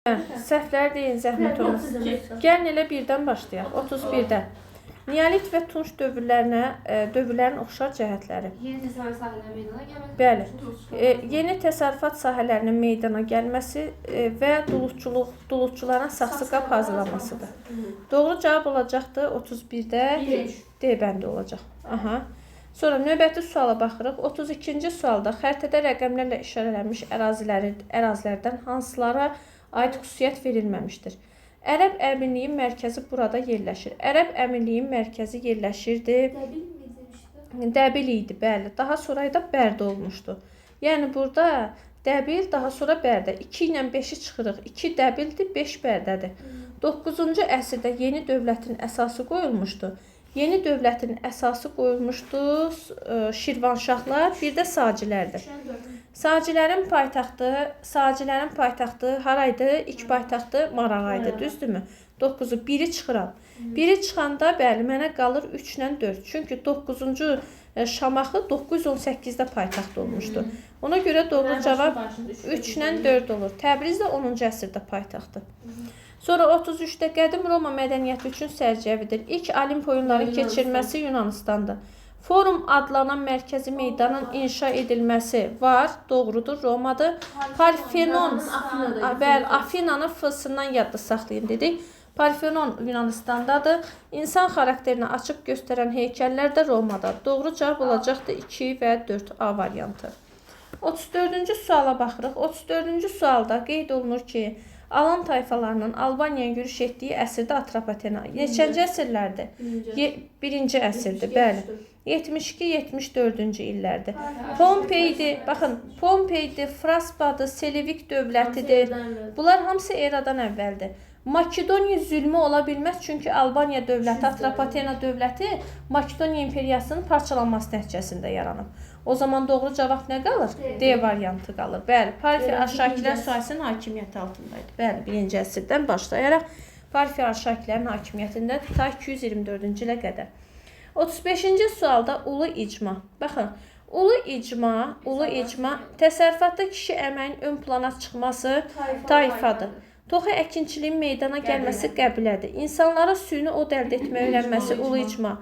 Səhvlər deyin, zəhmət olmasın. Gəlin elə birdən başlayaq. 31-dən. Neolit və tunç dövrlərin oxşar cəhətləri. Yeni təsərrüfat sahələrinin meydana gəlməsi. Bəli. Yeni təsərrüfat sahələrinin meydana gəlməsi və duluzçuların saxsı qab hazırlamasıdır. Doğru cavab olacaqdır 31-də D bəndi olacaq. Aha. Sonra növbəti suala baxırıq. 32-ci sualda xəritədə rəqəmlərlə işarələnmiş ərazilərdən hansılara aid xüsusiyyət verilməmişdir. Ərəb Əmirliyi mərkəzi burada yerləşir. Ərəb Əmirliyi mərkəzi yerləşirdi. Dəbil idi, bəli. Daha sonra da Bərdə olmuşdu. Yəni burada Dəbil, daha sonra Bərdə. 2 ilə 5-i çıxırıq. 2 Dəbildir, 5 Bərdədir. 9-cu əsrdə yeni dövlətin əsası qoyulmuşdu. Yeni dövlətin əsası qoyulmuşdu Şirvanşahlar, bir də Sacilərdir. Sacilərin paytaxtı haraydı? İlk paytaxtı Marağaydı, düzdürmü? 9-u, 1-i çıxıram. 1-i çıxanda, bəli, mənə qalır 3 ilə 4. Çünki 9-cu Şamaxı 918-də paytaxt olmuşdu. Ona görə doğru cavab 3 ilə 4 olur. Təbriz də 10-cu əsrdə paytaxtdır. Sonra 33-də qədim Roma mədəniyyəti üçün sərcəvidir. İlk Olimp oyunların keçirilməsi Yunanistandır. Forum adlanan mərkəzi meydanın inşa edilməsi var, doğrudur, Romadır. Parfenon, bəli, Afinanın F-sından yadda saxlayın dedik. Parfenon Yunanistandadır. İnsan xarakterini açıq göstərən heykəllər də Romada. Doğru cavab olacaqdır 2 və 4A variantı. 34-cü suala baxırıq. 34-cü sualda qeyd olunur ki, Alan tayfalarının Albaniyaya yürüş etdiyi əsrdə Atropatena. Neçənci əsrlərdir? Birinci əsrdir, bəli. 72-74-cü illərdir. Pompeydi, baxın, Pompeydi, Fraspadır, Selevik dövlətidir. Bunlar hamısı eradan əvvəldir. Makedoniya zülmü ola bilməz, çünki Albaniya dövləti, Atropatena dövləti Makedoniya imperiyasının parçalanması nəticəsində yaranıb. O zaman doğru cavab nə qalır? D variantı qalır. Bəli, Parfiya Arşakilər sülaləsinin hakimiyyəti altındaydı. Bəli, 1-ci əsrdən başlayaraq Parfiya Arşakilərin hakimiyyətində ta 224-cü ilə qədər. 35-ci sualda ulu icma. Baxın, ulu icma təsərrüfatda kişi əməyin ön plana çıxması tayfadır. Toxa əkinçiliyin meydana gəlməsi qəbilədir. İnsanlara süni od əldə etməyə öyrənməsi ulu icma.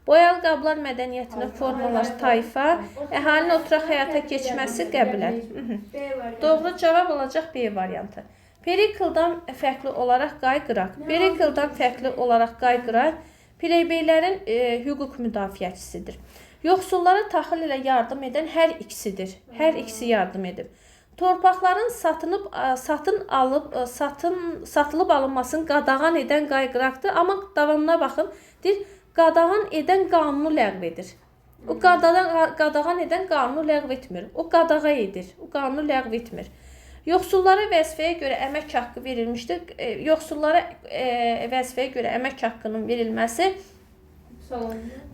Boyalı qablar mədəniyyətinin formalar tayfa, əhalinin oturaq həyata keçməsi qəbilədir. Doğru cavab olacaq B variantı. Perikldan fərqli olaraq qayqıraq, plebeylərin hüquq müdafiəçisidir. Yoxsullara taxıl ilə yardım edən hər ikisidir. Hər ikisi yardım edib. Torpaqların satılıb alınmasını qadağan edən qayqıraqdır. Amma davamına baxın, deyir, qadağan edən qanunu ləğv edir. O qadağan edən qanunu ləğv etmir. O qadağa edir. O qanunu ləğv etmir. Yoxsullara vəzifəyə görə əmək haqqı verilmişdir. Yoxsullara vəzifəyə görə əmək haqqının verilməsi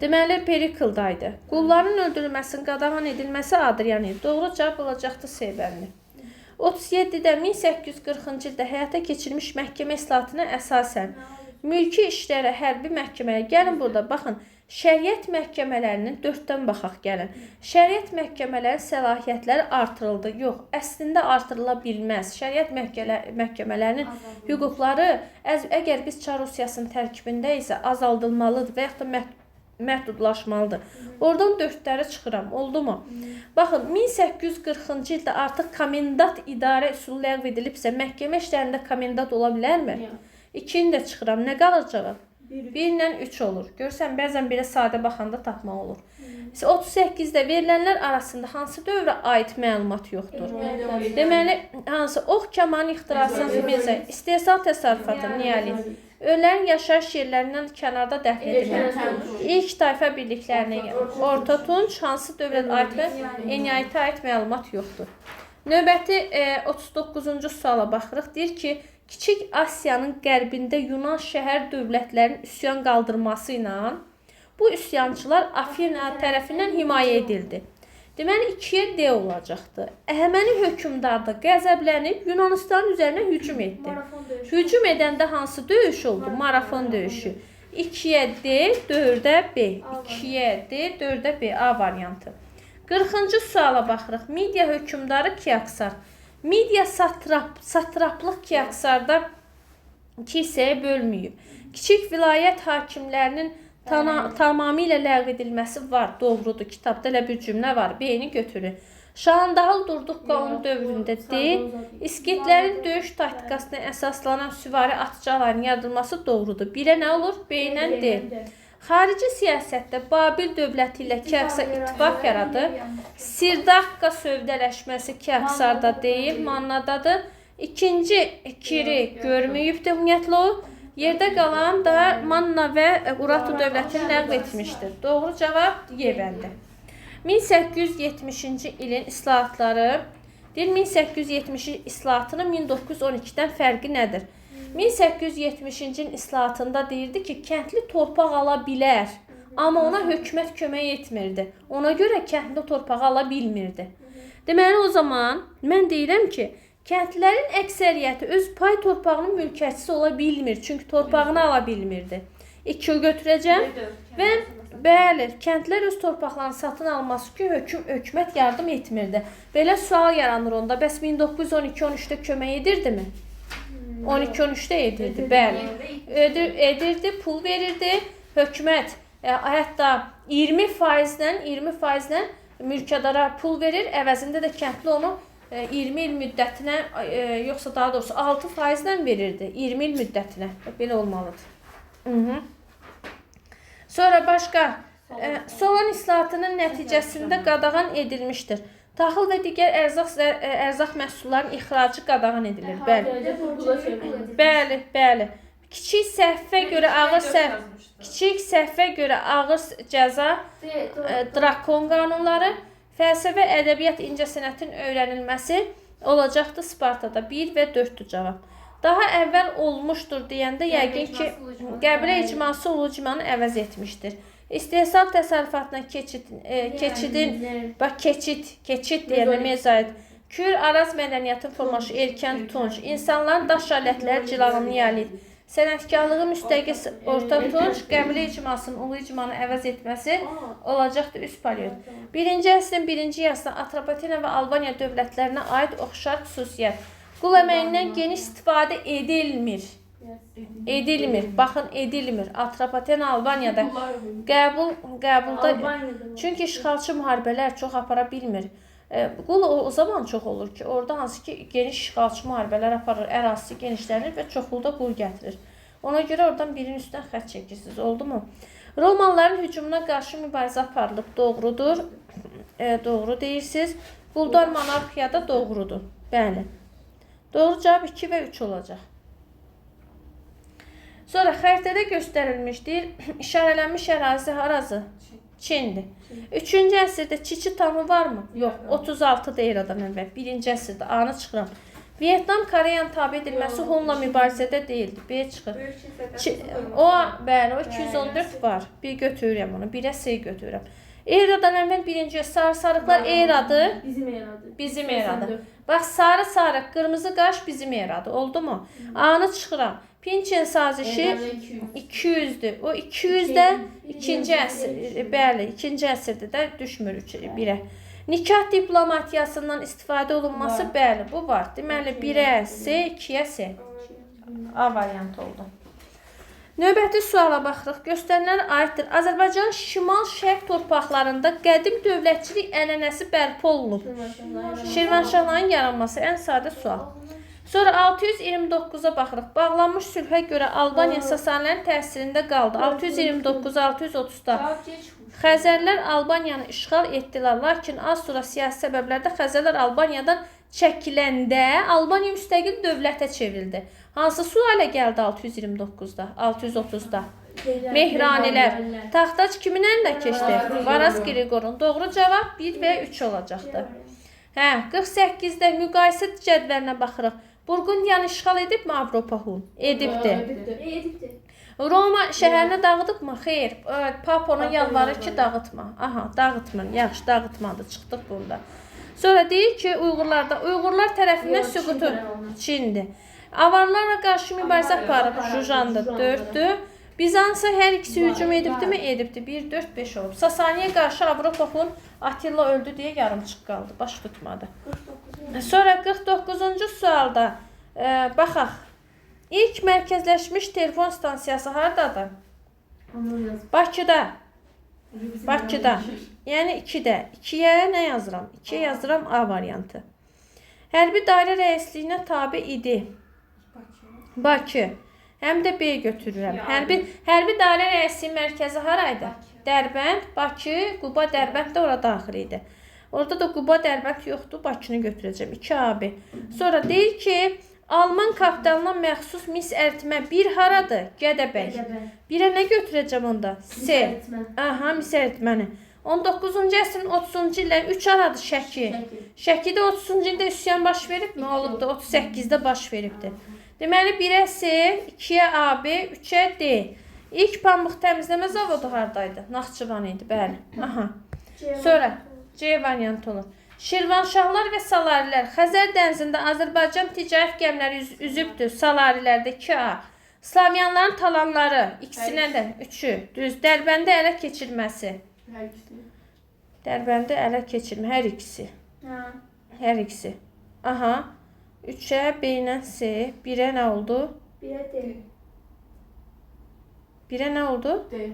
deməli Perikl'daydı. Qulların öldürülməsinin qadağan edilməsi Adrian idi. Doğru cavab olacaqdı C bəndi. 37-də 1840-cı ildə həyata keçirilmiş məhkəmə islahatına əsasən mülki işlərə, hərbi məhkəməyə gəlin burada, baxın, şəriət məhkəmələrinin 4-dən baxaq gəlin. Şəriət məhkəmələri səlahiyyətləri artırıldı. Yox, əslində artırıla bilməz. Şəriət məhkəmələrinin hüquqları əgər biz Çar Rusiyasının tərkibində isə azaldılmalıdır və yaxud da məhdudlaşmalıdır. Oradan 4-ləri çıxıram, oldu mu? Baxın, 1840-cı ildə artıq komendat idarə üsulu ləğv edilibsə, məhkəmə işlərində komendat ola bilərmi? 2-ni də çıxıram, nə qalır cavab? 1 ilə 3 olur. Görürsən, bəzən belə sadə baxanda tapmaq olur. 38-də verilənlər arasında hansı dövrə aid məlumat yoxdur? Deməli, hansı? Ox kamanı ixtirasının istehsal təsərrüfatı, neolit. Ölülərin yaşayış yerlərindən kənarda dəfn edilir. İlk tayfa birliklərinə Orta Tunç, hansı dövlət aid və eneoitə aid məlumat yoxdur. Növbəti 39-cu suala baxırıq. Deyir ki, Kiçik Asiyanın qərbində Yunan şəhər dövlətlərinin üsyan qaldırması ilə bu üsyançılar Afina tərəfindən himayə edildi. Deməli, 2-yə D olacaqdır. Əhəməni hökmdar da qəzəblənib Yunanistanın üzərinə hücum etdi. Hücum edəndə hansı döyüş oldu? Marafon döyüşü. 2-yə D, 4-ə B. 2-yə D, 4-ə B. A variantı. 40-cı suala baxırıq. Midiya hökmdarı Kiaksar. Midiya satraplıq Kiaksarda iki hissəyə bölməyib. Kiçik vilayət hakimlərinin tamamilə ləğv edilməsi var. Doğrudur. Kitabda elə bir cümlə var. Beyni götürür. Şahandahıl Durduqqa onun dövründə deyil. İskitlərin döyüş taktikasına əsaslanan süvari atıcıların yaradılması doğrudur. Birə nə olur? Beynən deyil. Xarici siyasətdə Babil dövləti ilə Kiaksa ittifaq yaradı. Sirdaqqa sövdələşməsi Kiaksarda deyil, Mannadadır. İkinci Kiri görməyibdir ümumiyyətlə o. Yerdə qalan da Manna və Urartu dövlətini ləğv etmişdir. Doğru cavab Yevəndir. 1870-ci ilin islahatları, 1870 islahatının 1912-dən fərqi nədir? 1870-ci ilin islahatında deyirdi ki, kəndli torpaq ala bilər, amma ona hökumət kömək etmirdi. Ona görə kəndli torpağı ala bilmirdi. Deməli, o zaman mən deyirəm ki, kəndlilərin əksəriyyəti öz pay torpağının mülkiyyətçisi ola bilmir, çünki torpağını ala bilmirdi. 2 götürəcəm və bəli, kəndlər öz torpaqlarını satın alması ki, hökumət yardım etmirdi. Belə sual yaranır onda. Bəs 1912-13-də kömək edirdimi? 12-13-də edirdi, bəli. Edirdi, pul verirdi. Hökumət hətta 20% mülkədara pul verir, əvəzində də kəndli onu 20 il müddətinə, yoxsa daha doğrusu 6% verirdi. 20 il müddətinə. Belə olmalıdır. Sonra başqa, Solan islahatının nəticəsində qadağan edilmişdir. Taxıl və digər ərzaq məhsullarının ixracı qadağan edilir. Bəli. Kiçik səhvə görə ağır cəza, drakon qanunları, fəlsəfə, ədəbiyyat, incəsənətin öyrənilməsi olacaqdır Spartada. 1 və 4-dür cavab. Daha əvvəl olmuşdur deyəndə yəqin ki, Qəbilə icması Ulu Cimanı əvəz etmişdir. İstehsal təsərrüfatına keçid deyəndə mezayid. Kür, Araz mədəniyyətin forması, erkən, tunç, insanların daş alətləri cilalanı yalid. Sənətkarlığı müstəqil orta tunç, Qəbilə icmasının Ulu Cimanı əvəz etməsi olacaqdır üst period. 1-ci əsrin 1-ci yarısında Atropatena və Albaniya dövlətlərinə aid oxşar xüsusiyyət. Qul əməyindən geniş istifadə edilmir. Baxın, edilmir. Atropatena Albaniyada qəbulda, çünki işğalçı müharibələr çox apara bilmir. Qul o zaman çox olur ki, orada hansı ki geniş işğalçı müharibələr aparır, ərazisi genişlənir və çoxluqda qul gətirir. Ona görə oradan birinin üstündən xətt çəkirsiniz, oldu mu? Romalıların hücumuna qarşı mübarizə aparılıb, doğrudur. Doğru deyirsiniz. Quldar monarxiyada doğrudur. Bəli. Doğru cavab 2 və 3 olacaq. Sonra xəritədə göstərilmişdir. İşarələnmiş ərazi harası? Çindir. 3-cü əsrdə Çiçi tamı varmı? Yox. 36 deyir adam əvvəl. 1-ci əsrdə anı çıxıram. Vyetnam Koreyanın tabe edilməsi Hunla mübarizədə deyildi. B çıxır. Bəli, o 214 var. Bir götürürəm onu. Birə S götürürəm. Eradan əvvəl birinci sarı-sarıqlar eradır. Bizim eradır. Bax, sarı-sarıq, qırmızı qaş bizim eradır. Oldu mu? Anı çıxıram. Pinçin sazişi 200'dür. O 200 də ikinci əsr, bəli, ikinci əsrdə də düşmür 1-ə. Nikah diplomatiyasından istifadə olunması, bəli, bu var. Deməli, 1-ə S, 2-ə S. A variantı oldu. Növbəti suala baxırıq. Göstərilənə aiddir. Azərbaycanın şimal-şərq torpaqlarında qədim dövlətçilik ənənəsi bərpa olunub. Şirvanşahların yaranması ən sadə sual. Sonra 629-a baxırıq. Bağlanmış sülhə görə Albaniya Sasanilərin təsirində qaldı. 629-630-da Xəzərlər Albaniyanı işğal etdilər. Lakin az sonra siyasi səbəblərdə Xəzərlər Albaniyadan çəkiləndə Albaniya müstəqil dövlətə çevrildi. Hansı sualə gəldi 629-da, 630-da? Mehranilər. Taxtaç kimin əlində keçdi? Varaz Qriqorun. Doğru cavab 1 və 3 olacaqdır. 48-də müqayisə cədvəlinə baxırıq. Burqundiyanı işğal edibmi Avropa Hun? Edibdir. Roma şəhərini dağıdıbmı? Xeyr. Papa ona yalvarır ki, dağıtma. Aha, dağıtmır. Yaxşı, dağıtmadı. Çıxdıq bunda. Sonra deyir ki, Uyğurlar tərəfindən süqutu Çindir. Avarlarla qarşı mübarizə aparıb Jujandır. 4-dür. Bizansa hər ikisi hücum edibdimi? Edibdir. 1, 4, 5 olub. Sasaniyə qarşı Avropa Hun Attila öldü deyə yarımçıq qaldı. Baş tutmadı. Sonra 49-cu sualda baxaq. İlk mərkəzləşmiş telefon stansiyası hardadır? Onu yaz. Bakıda. Bakıda. Yəni 2-də. 2-yə nə yazıram? 2-yə yazıram A variantı. Hərbi dairə rəisliyinə tabe idi. Bakı. Həm də B götürürəm. Hərbi dairə rəisliyi mərkəzi haraydı? Dərbənd, Bakı, Quba, Dərbənd də ora daxil idi. Orada da Quba, Dərbənd yoxdur, Bakını götürəcəm. 2AB. Sonra deyir ki, Alman kapitalına məxsus mis əritmə 1 haradır? Gədəbəy. 1-ə nə götürəcəm onda? C. Aha, mis əritməni. 19-cu əsrin 30-cu illərin 3 aradır Şəki. Şəkidə 30-cu ildə üsyan baş veribmi? Olubdu. 38-də baş veribdi. Deməli 1-ə C, 2-yə AB, 3-ə D. İlk pambıq təmizləmə zavodu hardaydı? Naxçıvan idi, bəli. Aha. Sonra C variantı olur. Şirvanşahlar və Salarilər Xəzər dənizində Azərbaycan ticarət gəmiləri üzübdür. Salarilərdə 2A. Slavyanların talanları ikisinə də 3-ü. Düz. Dərbəndə ələ keçirməsi. Hər ikisi. Dərbəndə ələ keçirmə. Hər ikisi. Hər ikisi. Aha. 3-ə B ilə C. 1-ə nə oldu? 1'e D. 1-ə nə oldu? D.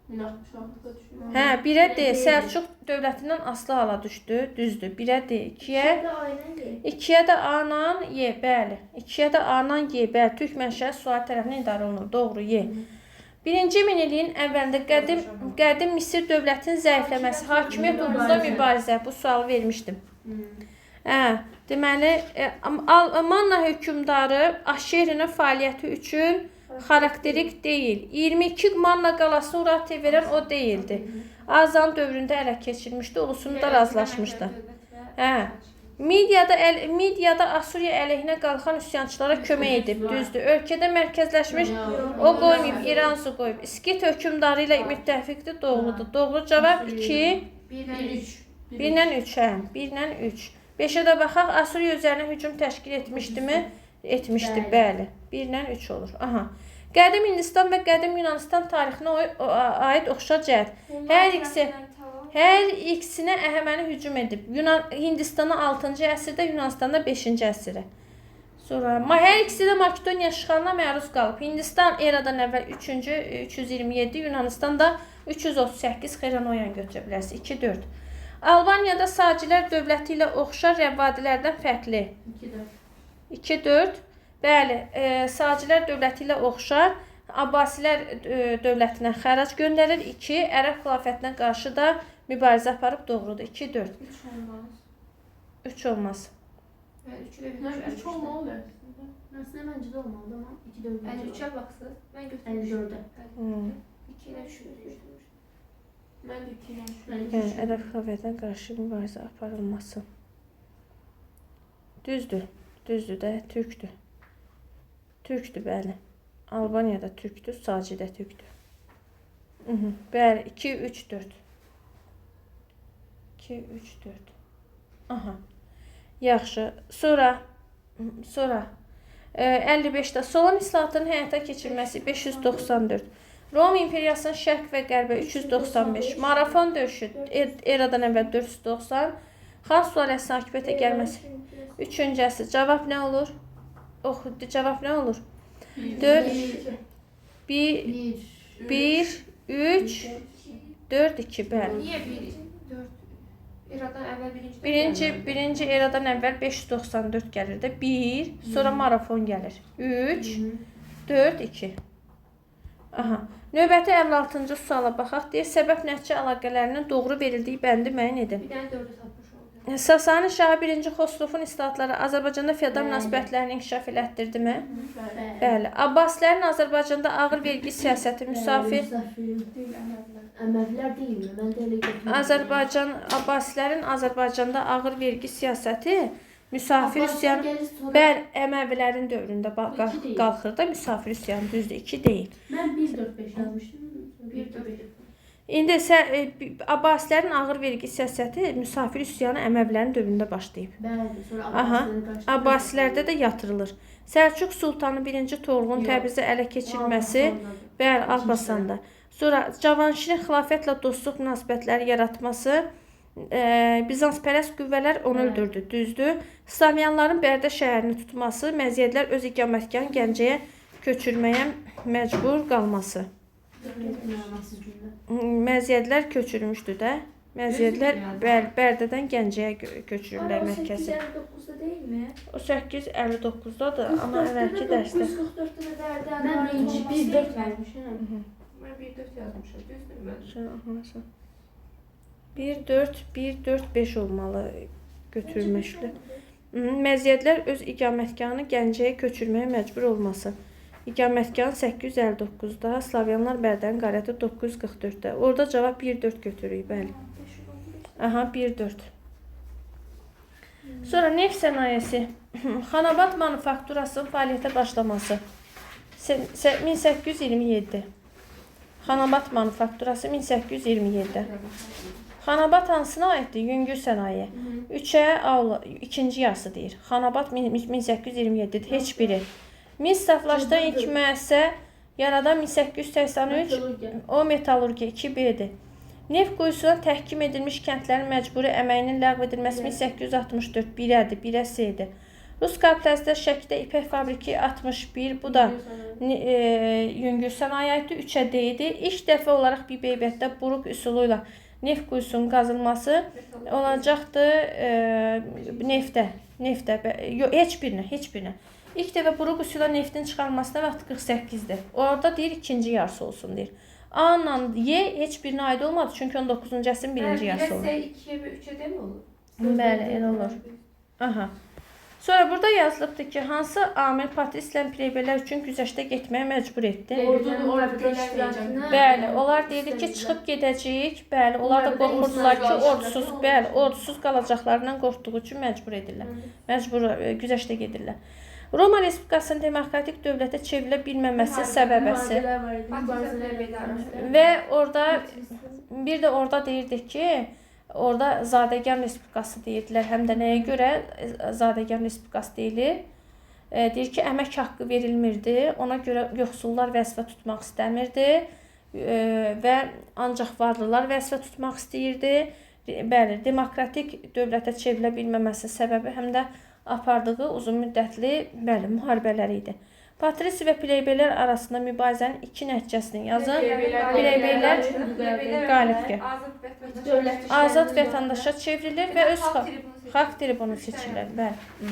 Minaqşahlıqda düşüyor. Hə, 1-ə D. Səlcuq dövlətindən asılı hala düşdü. Düzdür. 1-ə D. 2-yə Bir de aynen Y. 2-yə də A-nan Y, bəli. 2-yə də A-nan Y, bəli. Türk mənşəli suallar tərəfindən idarə olunur. Doğru, Y. 1-ci minilliyin əvvəlində qədim Misir dövlətinin zəifləməsi, hakimiyyət uğrunda mübarizə. Bu sualı vermişdim. Hə, deməli, Manna hökmdarı Aşerinin fəaliyyəti üçün xarakterik deyil. 22 Manna qalasını Urartuya verən o deyildi. Azan dövründə ələ keçirmişdi, ulusunu da razılaşmışdı. Hə. Midiyada Asuriya əleyhinə qalxan üsyançılara kömək edib, düzdür. Ölkədə mərkəzləşmiş, o qoymayıb, İran su qoyub. İskit hökmdarı ilə müttəfiqdir, doğrudur. Doğru cavab 2, 1-lə 3, hə, 1-lə 3. 5-ə də baxaq, Asuriya üzərinə hücum təşkil etmişdimi? Etmişdi, bəli. 1-lə 3 olur. Aha. Qədim Hindistan və qədim Yunanistan tarixinə aid oxşar cəhət. Hər ikisinə Əhəməni hücum edib. Hindistana 6-cı əsrdə, Yunanistanda 5-ci əsrə. Sonra hər ikisi də Makedoniya işğalına məruz qalıb. Hindistan eradan əvvəl 3-cü 327, Yunanistan da 338 Xeranoyan götürə bilərsiniz. 2-4. Albaniyada Sacilər dövləti ilə oxşar rəvadilərdən fərqli. 2-4. Bəli, Sacilər dövləti ilə oxşar. Abbasilər dövlətinə xərac göndərir. 2. Ərəb xilafətinə qarşı da mübarizə aparıb, doğrudur. 2-4. 3 olmaz. 3 olmalı. Aslında bence de olmalı ama 2 de olmalı. Bence 3'e baksın. Ben 54'e. 2 ile 3 Ben de 2 ile 3. Yəni, ərəb xilafətinə qarşı mübarizə aparılması. Düzdür. Düzdür də, türkdür. Türkdür, bəli. Albaniyada türkdür, Sacidə türkdür. Bəli, 2, 3, 4. 2, 3, 4. Aha. Yaxşı. Sonra 55-də Solon islahatının həyata keçirilməsi 594. Roma imperiyasının şərq və qərbə 395. Marafon döyüşü eradan əvvəl 490. Xan sülaləsinin hakimiyyətə gəlməsi 3-cü əsr. Cavab nə olur? Cavab nə olur? 4, 1, 3, 4, 2, bəli. Niye 4? Eradan əvvəl Birinci eradan əvvəl 594 gəlir də. 1, sonra marafon gəlir. 3, 4, 2. Aha. Növbəti 56-cı suala baxaq. Deyir, səbəb nəticə əlaqələrinin doğru verildiyi bəndi müəyyən edin. Bir dənə 4'ü tapmış oldu. Sasani Şahı 1-ci Xosrovun islahatları Azərbaycanda feodal münasibətlərini inkişaf elətdirdimi? Bəli. Abbasilərin Azərbaycanda ağır vergi siyasəti müsafir. Əməvlər deyil mi? Mən də elə götürürəm. Abbasilərin Azərbaycanda ağır vergi siyasəti müsafir üsyanı. Bəli, Əməvilərin dövründə qalxır da müsafir üsyanı, düzdür, 2 deyil. Mən 1-4-5 yazmışdım. 1-4-5. İndi Abbasilərin ağır vergi siyasəti müsafir üsyanı Əməvilərin dövründə başlayıb. Bəli, sonra Aha, Abbasilərdə də yatırılır. Səlcuq Sultanı 1-ci Toğrulun Təbrizə ələ keçirməsi və Alpasanda. Sonra Cavanşirin xilafətlə dostluq münasibətləri yaratması Bizanspərəst qüvvələr onu öldürdü, düzdür. Slavyanların Bərdə şəhərini tutması, məziyyətlər öz iqamətgahını Gəncəyə köçürməyə məcbur qalması. İnanılmaz gündə. Məziyyətlər köçürmüşdü də. Məziyyətlər Bərdədən Gəncəyə köçürürlər mərkəzi. 859'da değil mi? O 859-dadır, amma əvvəlki dərsdə. 944'te de Derdi Ben birinci 1-4 vermişim. Ben 1-4 yazmışım. Düzdür mü? 1-4-5 olmalı götürülmüşdür. Məziyyətlər öz iqamətgahını Gəncəyə köçürməyə məcbur olması. İqamətgahı 859-da, Slavyanlar Bərdənin qarəti 944-də. Orada cavab 1-4 götürürük, bəli. Aha, 1-4. Sonra neft sənayesi. Xanabad manufakturasının fəaliyyətə başlaması. 1827. Xanabad manufakturası 1827. Xanabad hansına aiddir? Yüngül sənaye. 3-ə avla, ikinci yarısı deyir. Xanabad 1827-dir, heç biri. Mis saflaşdıran ilk müəssisə yaradan 1883, o metallurgiya 2B-dir. Neft quyusuna təhkim edilmiş kəndlərin məcburi əməyinin ləğv edilməsi 1864, 1-ədir, 1-ə C-dir. Rus kapitalistlər Şəkidə ipək fabriki 61, bu da yüngül sənaye aiddir, 3-ə D-dir. İlk dəfə olaraq Bibeybətdə buruq üsulu ilə neft quyusunun qazılması olacaqdır neftə, heç birinə. İlk dəfə buruq üsulu neftin çıxarılmasına vaxt 48-dir. Orada deyir, ikinci yarısı olsun deyir. A ilə Y heç birinə aid olmadı, çünki 19-cu əsrin birinci yarısı olur. 2'ye ve 3'e de mi olur? Bəli, elə olur. Aha. Sonra burada yazılıbdır ki, hansı amil patristlə plebeylər üçün güzəştə getməyə məcbur etdi? Ordunu orada göstərəcəm. Bəli, onlar deyirdi ki, çıxıb gedəcəyik. Bəli, onlar da qorxurdular ki, ordusuz qalacaqlarından qorxduğu üçün məcbur edirlər. Güzəştə gedirlər. Roma Respublikasının demokratik dövlətə çevrilə bilməməsi səbəbəsi. Və orada bir də orada deyirdik ki, orada Zadəgan Respublikası deyirdilər. Həm də nəyə görə Zadəgan Respublikası deyilir? Deyir ki, əmək haqqı verilmirdi. Ona görə yoxsullar vəzifə tutmaq istəmirdi və ancaq varlılar vəzifə tutmaq istəyirdi. Bəli, demokratik dövlətə çevrilə bilməməsi səbəbi həm də apardığı uzun müddətli müharibələr idi. Patrisi və plebeylər arasında mübarizənin iki nəticəsini yazın. Plebeylər qalibdir. Azad vətəndaşa çevrilir və öz xalq tribunu seçirlər. Bəli.